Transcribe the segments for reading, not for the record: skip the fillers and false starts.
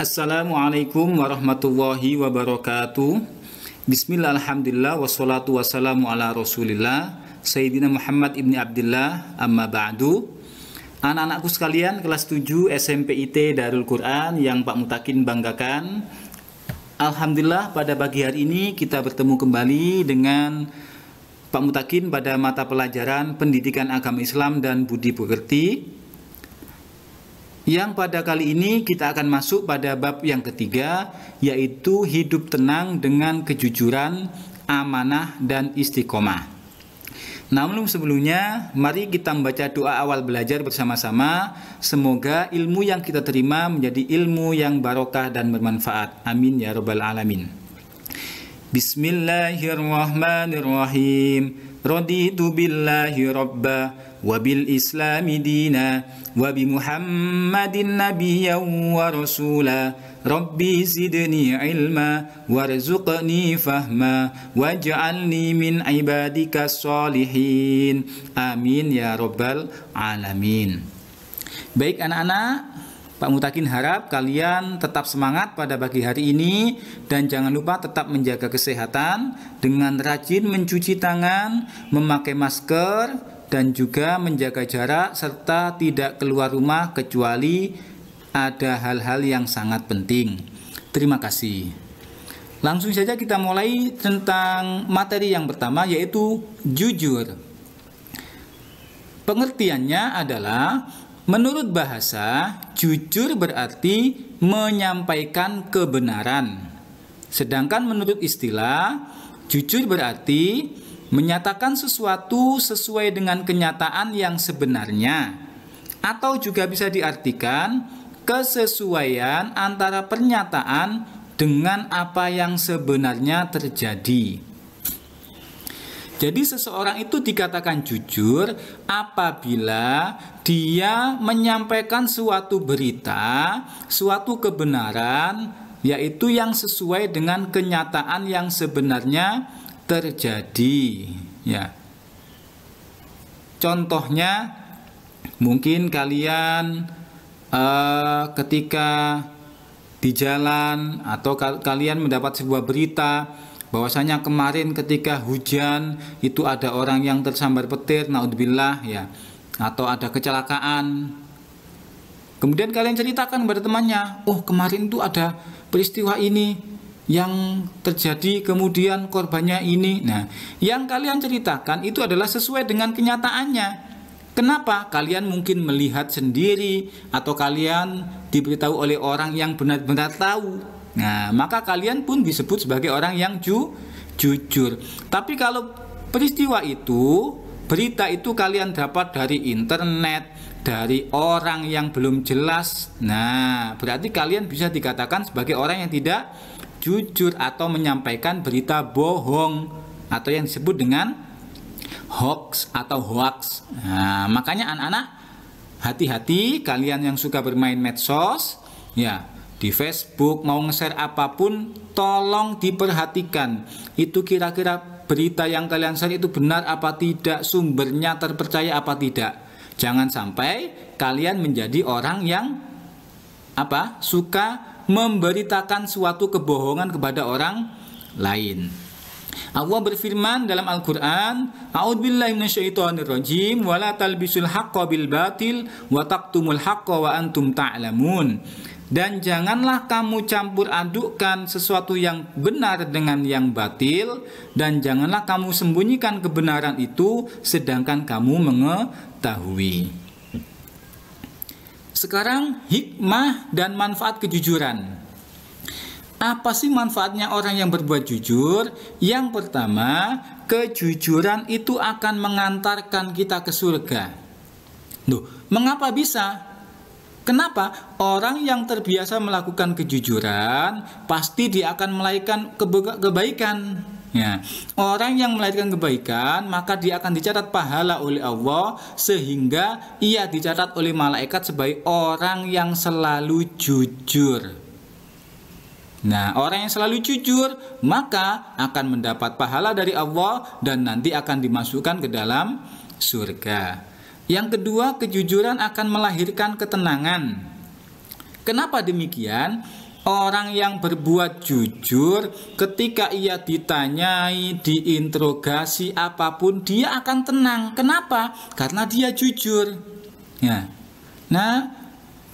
Assalamualaikum warahmatullahi wabarakatuh. Bismillah, alhamdulillah, wassalatu wassalamu ala rasulillah Sayyidina Muhammad ibni Abdillah, amma ba'du. Anak-anakku sekalian, kelas 7 SMP IT Darul Quran yang Pak Mutakin banggakan, alhamdulillah pada pagi hari ini kita bertemu kembali dengan Pak Mutakin pada mata pelajaran Pendidikan Agama Islam dan Budi Pekerti, yang pada kali ini kita akan masuk pada bab yang ketiga, yaitu hidup tenang dengan kejujuran, amanah, dan istiqomah. Namun sebelumnya, mari kita membaca doa awal belajar bersama-sama. Semoga ilmu yang kita terima menjadi ilmu yang barokah dan bermanfaat. Amin ya rabbal alamin. Bismillahirrahmanirrahim. Raditu billahi rabba wa bil islami dina wa bi muhammadin nabiyyan wa rasula. Rabbi zidni ilma warzuqni fahma waj'alni min ibadika sholihin. Amin ya rabbal alamin. Baik anak-anak, Pak Mutakin harap kalian tetap semangat pada pagi hari ini dan jangan lupa tetap menjaga kesehatan dengan rajin mencuci tangan, memakai masker, dan juga menjaga jarak serta tidak keluar rumah kecuali ada hal-hal yang sangat penting. Terima kasih. Langsung saja kita mulai tentang materi yang pertama, yaitu jujur. Pengertiannya adalah, menurut bahasa, jujur berarti menyampaikan kebenaran. Sedangkan menurut istilah, jujur berarti menyatakan sesuatu sesuai dengan kenyataan yang sebenarnya, atau juga bisa diartikan kesesuaian antara pernyataan dengan apa yang sebenarnya terjadi. Jadi seseorang itu dikatakan jujur apabila dia menyampaikan suatu berita, suatu kebenaran, yaitu yang sesuai dengan kenyataan yang sebenarnya terjadi. Ya. Contohnya, mungkin kalian ketika di jalan atau kalian mendapat sebuah berita bahwasanya kemarin ketika hujan itu ada orang yang tersambar petir, naudzubillah ya, atau ada kecelakaan. Kemudian kalian ceritakan kepada temannya, oh kemarin itu ada peristiwa ini yang terjadi, kemudian korbannya ini. Nah, yang kalian ceritakan itu adalah sesuai dengan kenyataannya. Kenapa? Kalian mungkin melihat sendiri atau kalian diberitahu oleh orang yang benar-benar tahu. Nah, maka kalian pun disebut sebagai orang yang jujur. Tapi kalau peristiwa itu, berita itu kalian dapat dari internet, dari orang yang belum jelas, nah berarti kalian bisa dikatakan sebagai orang yang tidak jujur atau menyampaikan berita bohong atau yang disebut dengan hoax atau hoax. Nah, makanya anak-anak hati-hati, kalian yang suka bermain medsos ya, di Facebook mau nge-share apapun tolong diperhatikan. Itu kira-kira berita yang kalian share itu benar apa tidak, sumbernya terpercaya apa tidak. Jangan sampai kalian menjadi orang yang suka memberitakan suatu kebohongan kepada orang lain. Allah berfirman dalam Al-Quran, A'udzubillahi minasyaitonirrajim, wa la talbisul haqqa bil batil wa taqtumul haqqa wa antum ta'lamun. Dan janganlah kamu campur adukkan sesuatu yang benar dengan yang batil, dan janganlah kamu sembunyikan kebenaran itu sedangkan kamu mengetahui. Sekarang hikmah dan manfaat kejujuran. Apa sih manfaatnya orang yang berbuat jujur? Yang pertama, kejujuran itu akan mengantarkan kita ke surga. Loh, mengapa bisa? Kenapa? Orang yang terbiasa melakukan kejujuran pasti dia akan melahirkan kebaikan. Ya. Orang yang melahirkan kebaikan maka dia akan dicatat pahala oleh Allah, sehingga ia dicatat oleh malaikat sebagai orang yang selalu jujur. Nah, orang yang selalu jujur maka akan mendapat pahala dari Allah dan nanti akan dimasukkan ke dalam surga. Yang kedua, kejujuran akan melahirkan ketenangan. Kenapa demikian? Orang yang berbuat jujur ketika ia ditanyai, diinterogasi apapun, dia akan tenang. Kenapa? Karena dia jujur. Ya. Nah,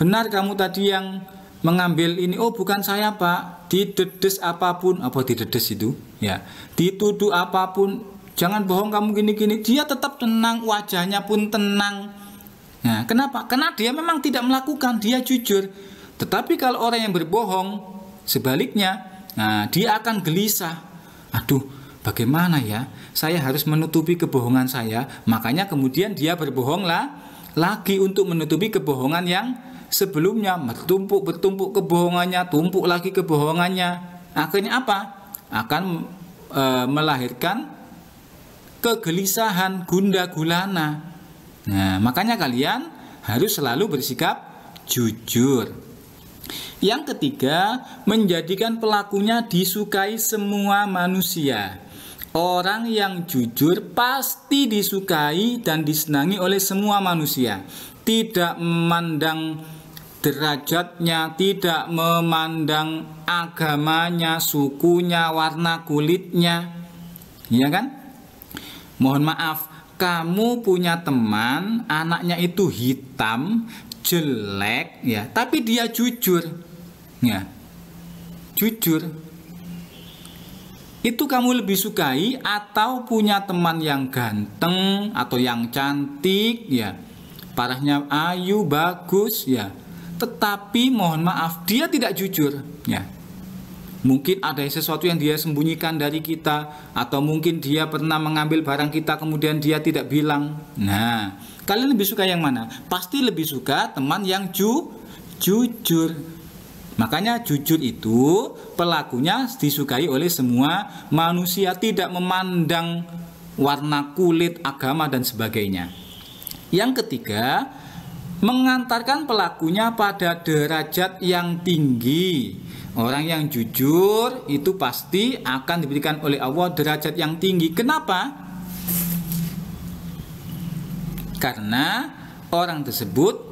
benar kamu tadi yang mengambil ini. Oh, bukan saya, Pak. Didedes apapun, apa didedes itu? Ya. Dituduh apapun, jangan bohong kamu gini-gini. Dia tetap tenang, wajahnya pun tenang. Nah, kenapa? Karena dia memang tidak melakukan, dia jujur. Tetapi kalau orang yang berbohong, sebaliknya, nah, dia akan gelisah. Aduh, bagaimana ya? Saya harus menutupi kebohongan saya. Makanya kemudian dia berbohonglah lagi untuk menutupi kebohongan yang sebelumnya. Bertumpuk kebohongannya, tumpuk lagi kebohongannya. Akhirnya apa? Akan melahirkan kegelisahan, gundah gulana. Nah, makanya kalian harus selalu bersikap jujur. Yang ketiga, menjadikan pelakunya disukai semua manusia. Orang yang jujur pasti disukai dan disenangi oleh semua manusia. Tidak memandang derajatnya, tidak memandang agamanya, sukunya, warna kulitnya. Ya kan? Mohon maaf, kamu punya teman, anaknya itu hitam, jelek, ya, tapi dia jujur, ya, jujur. Itu kamu lebih sukai atau punya teman yang ganteng atau yang cantik, ya, parahnya ayu, bagus, ya, tetapi mohon maaf dia tidak jujur, ya. Mungkin ada sesuatu yang dia sembunyikan dari kita, atau mungkin dia pernah mengambil barang kita kemudian dia tidak bilang. Nah, kalian lebih suka yang mana? Pasti lebih suka teman yang jujur. Makanya jujur itu pelakunya disukai oleh semua manusia, tidak memandang warna kulit, agama dan sebagainya. Yang ketiga, mengantarkan pelakunya pada derajat yang tinggi. Orang yang jujur itu pasti akan diberikan oleh Allah derajat yang tinggi. Kenapa? Karena orang tersebut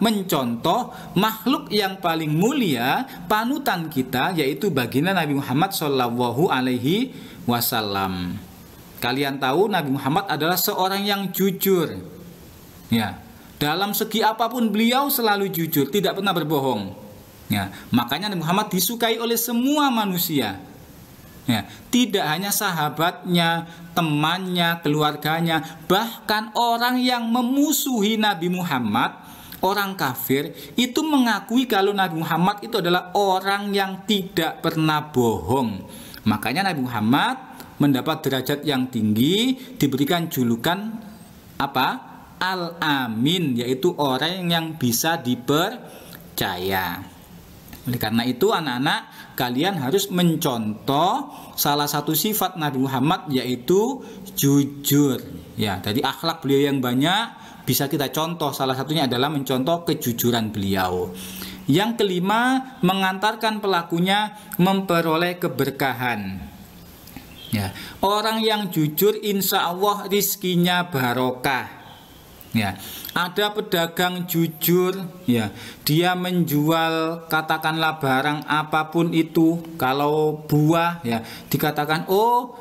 mencontoh makhluk yang paling mulia, panutan kita, yaitu baginda Nabi Muhammad Shallallahu Alaihi Wasallam. Kalian tahu Nabi Muhammad adalah seorang yang jujur, ya, dalam segi apapun beliau selalu jujur, tidak pernah berbohong. Ya, makanya Nabi Muhammad disukai oleh semua manusia. Ya, tidak hanya sahabatnya, temannya, keluarganya, bahkan orang yang memusuhi Nabi Muhammad, orang kafir, itu mengakui kalau Nabi Muhammad itu adalah orang yang tidak pernah bohong. Makanya Nabi Muhammad mendapat derajat yang tinggi, diberikan julukan Al-Amin, yaitu orang yang bisa dipercaya. Oleh karena itu anak-anak, kalian harus mencontoh salah satu sifat Nabi Muhammad, yaitu jujur. Ya, dari akhlak beliau yang banyak bisa kita contoh, salah satunya adalah mencontoh kejujuran beliau. Yang kelima, mengantarkan pelakunya memperoleh keberkahan. Ya, orang yang jujur insya Allah rizkinya barokah. Ya, ada pedagang jujur, ya, dia menjual katakanlah barang apapun itu. Kalau buah, ya, dikatakan, oh,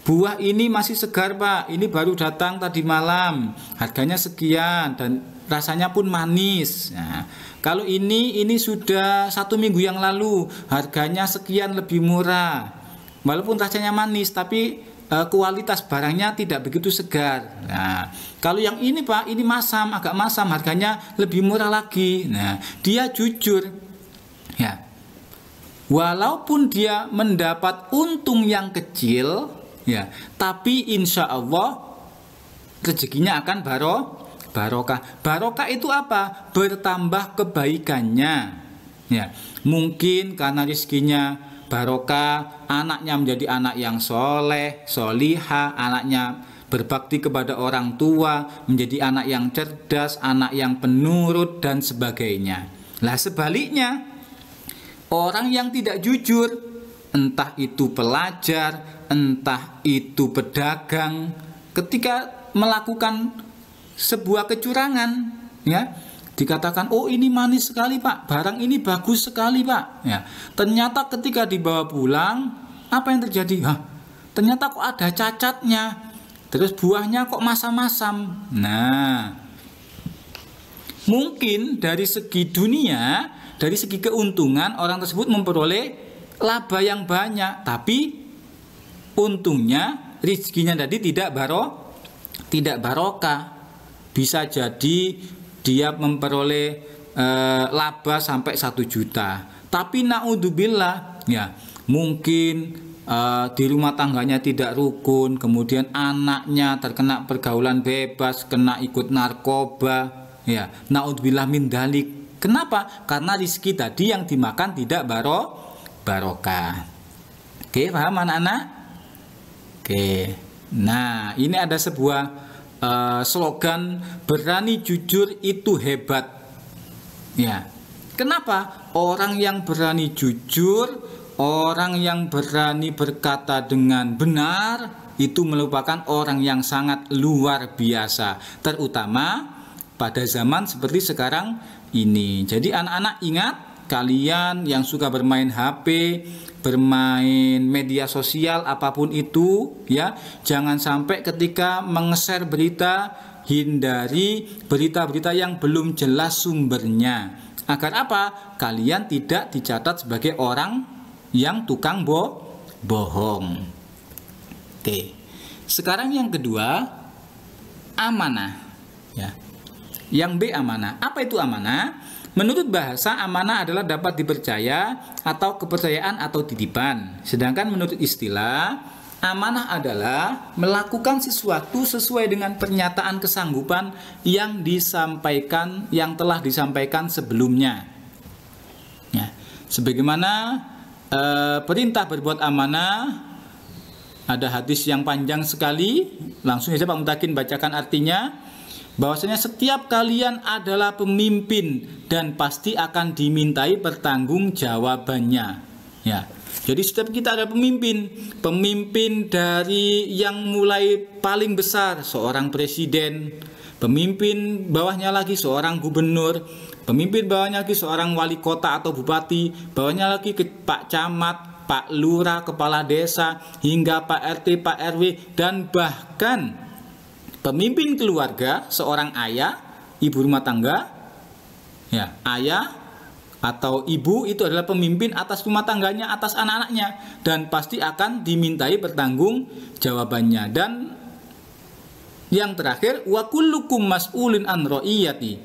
buah ini masih segar Pak, ini baru datang tadi malam, harganya sekian dan rasanya pun manis. Nah, kalau ini sudah 1 minggu yang lalu, harganya sekian, lebih murah. Walaupun rasanya manis, tapi kualitas barangnya tidak begitu segar. Nah, kalau yang ini Pak, ini masam, agak masam, harganya lebih murah lagi. Nah, dia jujur. Ya. Walaupun dia mendapat untung yang kecil, ya, tapi insya Allah rezekinya akan barokah. Barokah itu apa? Bertambah kebaikannya. Ya, mungkin karena rezekinya barokah, anaknya menjadi anak yang soleh, solihah, anaknya berbakti kepada orang tua, menjadi anak yang cerdas, anak yang penurut dan sebagainya. Lah sebaliknya, orang yang tidak jujur, entah itu pelajar, entah itu pedagang, ketika melakukan sebuah kecurangan, ya, Dikatakan, oh ini manis sekali Pak, barang ini bagus sekali Pak. Ya, ternyata ketika dibawa pulang, apa yang terjadi? Ternyata kok ada cacatnya. Terus buahnya kok masam-masam. Nah, mungkin dari segi dunia, dari segi keuntungan, orang tersebut memperoleh laba yang banyak, tapi untungnya rezekinya tadi tidak barokah. Bisa jadi dia memperoleh laba sampai 1 juta. Tapi naudzubillah, ya, mungkin di rumah tangganya tidak rukun, kemudian anaknya terkena pergaulan bebas, kena ikut narkoba, ya, naudzubillah min dalik. Kenapa? Karena rezeki tadi yang dimakan tidak barokah. Oke, paham anak-anak? Oke, nah ini ada sebuah slogan, berani jujur itu hebat. Ya, kenapa? Orang yang berani jujur, orang yang berani berkata dengan benar, itu merupakan orang yang sangat luar biasa, terutama pada zaman seperti sekarang ini. Jadi anak-anak ingat, kalian yang suka bermain HP, bermain media sosial apapun itu, ya, jangan sampai ketika menge-share berita, hindari berita-berita yang belum jelas sumbernya. Agar apa? Kalian tidak dicatat sebagai orang yang tukang bohong. Oke. Sekarang yang kedua, amanah, ya. Yang B, amanah. Apa itu amanah? Menurut bahasa, amanah adalah dapat dipercaya atau kepercayaan atau titipan. Sedangkan menurut istilah, amanah adalah melakukan sesuatu sesuai dengan pernyataan kesanggupan yang telah disampaikan sebelumnya. Ya, sebagaimana perintah berbuat amanah, ada hadis yang panjang sekali. Langsung saja Pak Mutakin bacakan artinya. Bahwasanya setiap kalian adalah pemimpin dan pasti akan dimintai pertanggungjawabannya. Ya, jadi setiap kita ada pemimpin dari yang mulai paling besar seorang presiden, pemimpin bawahnya lagi seorang gubernur, pemimpin bawahnya lagi seorang wali kota atau bupati, bawahnya lagi Pak Camat, Pak Lurah, kepala desa, hingga Pak RT, Pak RW, dan bahkan pemimpin keluarga, seorang ayah, ibu rumah tangga, ya, ayah atau ibu itu adalah pemimpin atas rumah tangganya, atas anak-anaknya, dan pasti akan dimintai pertanggungjawabannya. Dan yang terakhir, wa kullukum mas'ulun an ra'iyati.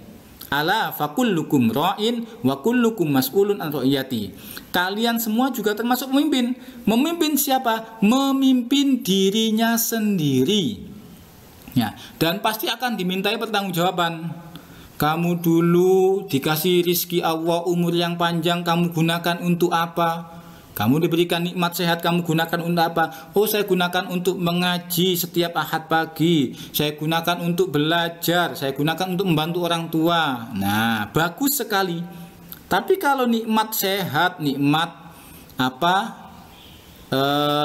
Ala fakullukum ra'in wa kullukum mas'ulun an ra'iyati. Kalian semua juga termasuk pemimpin. Memimpin siapa? Memimpin dirinya sendiri. Ya, dan pasti akan dimintai pertanggungjawaban. Kamu dulu dikasih rizki Allah, umur yang panjang, kamu gunakan untuk apa? Kamu diberikan nikmat sehat, kamu gunakan untuk apa? Oh, saya gunakan untuk mengaji setiap Ahad pagi, saya gunakan untuk belajar, saya gunakan untuk membantu orang tua. Nah, bagus sekali. Tapi kalau nikmat sehat, nikmat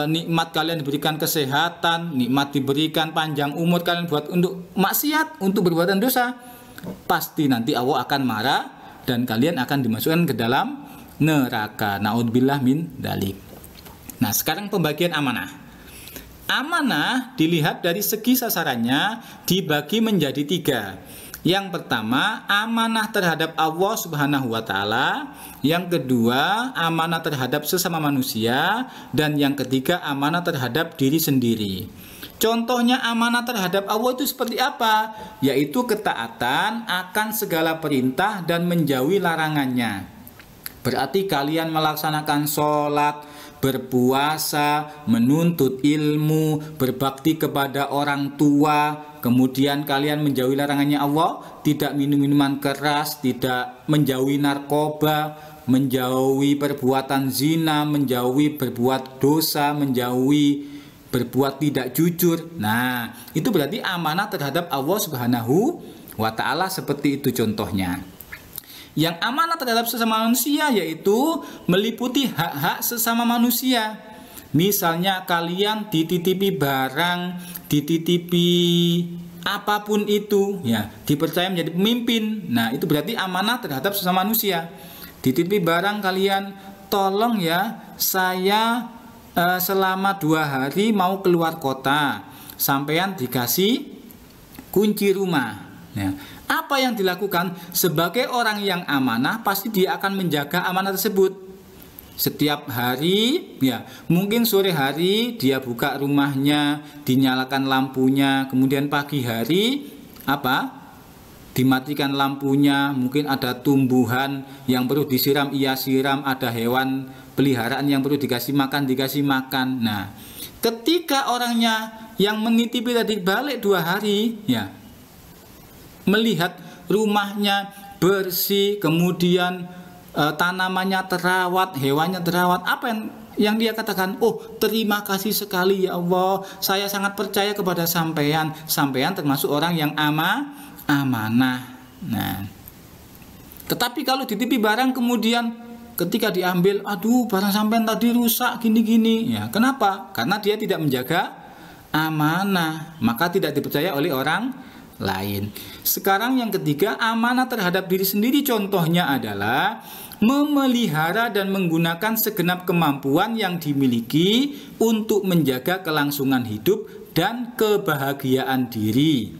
nikmat kalian diberikan kesehatan, nikmat diberikan panjang umur, kalian buat untuk maksiat, untuk perbuatan dosa, pasti nanti Allah akan marah dan kalian akan dimasukkan ke dalam neraka. Naudzubillah min dalik. Nah, sekarang pembagian amanah. Amanah dilihat dari segi sasarannya dibagi menjadi 3. Yang pertama, amanah terhadap Allah Subhanahu wa Ta'ala. Yang kedua, amanah terhadap sesama manusia. Dan yang ketiga, amanah terhadap diri sendiri. Contohnya amanah terhadap Allah itu seperti apa? Yaitu ketaatan akan segala perintah dan menjauhi larangannya. Berarti kalian melaksanakan sholat, berpuasa, menuntut ilmu, berbakti kepada orang tua, kemudian kalian menjauhi larangannya Allah, tidak minum minuman keras, tidak menjauhi narkoba, menjauhi perbuatan zina, menjauhi berbuat dosa, menjauhi berbuat tidak jujur. Nah, itu berarti amanah terhadap Allah Subhanahu wa Ta'ala, seperti itu contohnya. Yang amanah terhadap sesama manusia yaitu meliputi hak-hak sesama manusia. Misalnya kalian dititipi barang, dititipi apapun itu, ya, dipercaya menjadi pemimpin. Nah, itu berarti amanah terhadap sesama manusia. Dititipi barang kalian, tolong ya, saya selama 2 hari mau keluar kota, sampean dikasih kunci rumah. Ya. Apa yang dilakukan sebagai orang yang amanah, pasti dia akan menjaga amanah tersebut. Setiap hari, ya, mungkin sore hari dia buka rumahnya, dinyalakan lampunya, kemudian pagi hari dimatikan lampunya, mungkin ada tumbuhan yang perlu disiram, ia siram, ada hewan peliharaan yang perlu dikasih makan. Nah, ketika orangnya yang menitipi tadi balik 2 hari, ya, melihat rumahnya bersih, kemudian tanamannya terawat, hewannya terawat, apa yang dia katakan? Oh, terima kasih sekali ya Allah, saya sangat percaya kepada sampean termasuk orang yang amanah. Nah, tetapi kalau dititipi barang kemudian ketika diambil, aduh, barang sampean tadi rusak gini-gini, ya, kenapa? Karena dia tidak menjaga amanah, maka tidak dipercaya oleh orang lain. Sekarang yang ketiga, amanah terhadap diri sendiri, contohnya adalah memelihara dan menggunakan segenap kemampuan yang dimiliki untuk menjaga kelangsungan hidup dan kebahagiaan diri.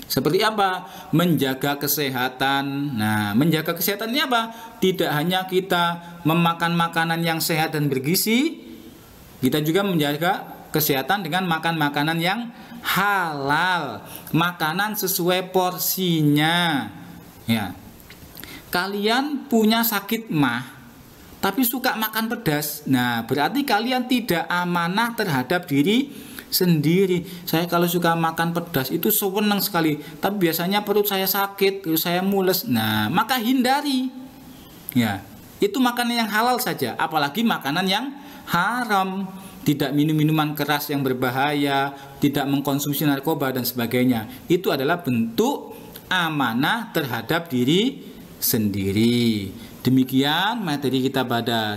Seperti apa? Menjaga kesehatan. Nah, menjaga kesehatan ini apa? Tidak hanya kita memakan makanan yang sehat dan bergizi, kita juga menjaga kesehatan dengan makan makanan yang halal, makanan sesuai porsinya. Ya. Kalian punya sakit mah, tapi suka makan pedas. Nah, berarti kalian tidak amanah terhadap diri sendiri. Saya kalau suka makan pedas itu senang sekali, tapi biasanya perut saya sakit, saya mules. Nah, maka hindari. Ya, itu makanan yang halal saja, apalagi makanan yang haram. Tidak minum minuman keras yang berbahaya, tidak mengkonsumsi narkoba dan sebagainya. Itu adalah bentuk amanah terhadap diri sendiri. Demikian materi kita pada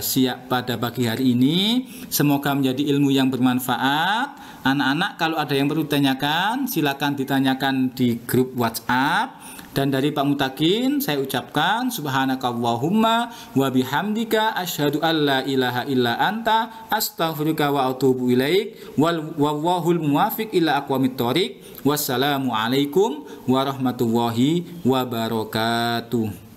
pagi hari ini. Semoga menjadi ilmu yang bermanfaat. Anak-anak, kalau ada yang perlu ditanyakan, silakan ditanyakan di grup WhatsApp. Dan dari Pak Mutakin saya ucapkan subhanakallahumma wa bihamdika asyhadu alla ilaha illa anta astaghfiruka wa atubu ilaik wallahul muwafiq ila aqwamit thoriq. Wassalamualaikum warahmatullahi wabarakatuh.